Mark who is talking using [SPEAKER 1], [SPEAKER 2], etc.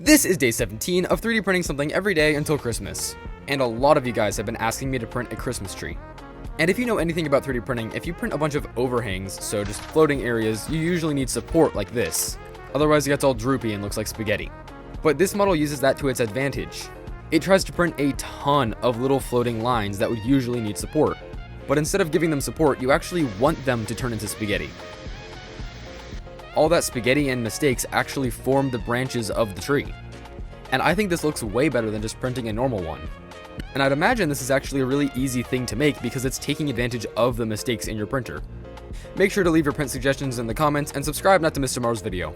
[SPEAKER 1] This is day 17 of 3D printing something every day until Christmas, and a lot of you guys have been asking me to print a Christmas tree. And if you know anything about 3D printing, if you print a bunch of overhangs, so just floating areas, you usually need support like this. Otherwise it gets all droopy and looks like spaghetti. But this model uses that to its advantage. It tries to print a ton of little floating lines that would usually need support. But instead of giving them support, you actually want them to turn into spaghetti. All that spaghetti and mistakes actually form the branches of the tree. And I think this looks way better than just printing a normal one. And I'd imagine this is actually a really easy thing to make because it's taking advantage of the mistakes in your printer. Make sure to leave your print suggestions in the comments and subscribe not to miss tomorrow's video.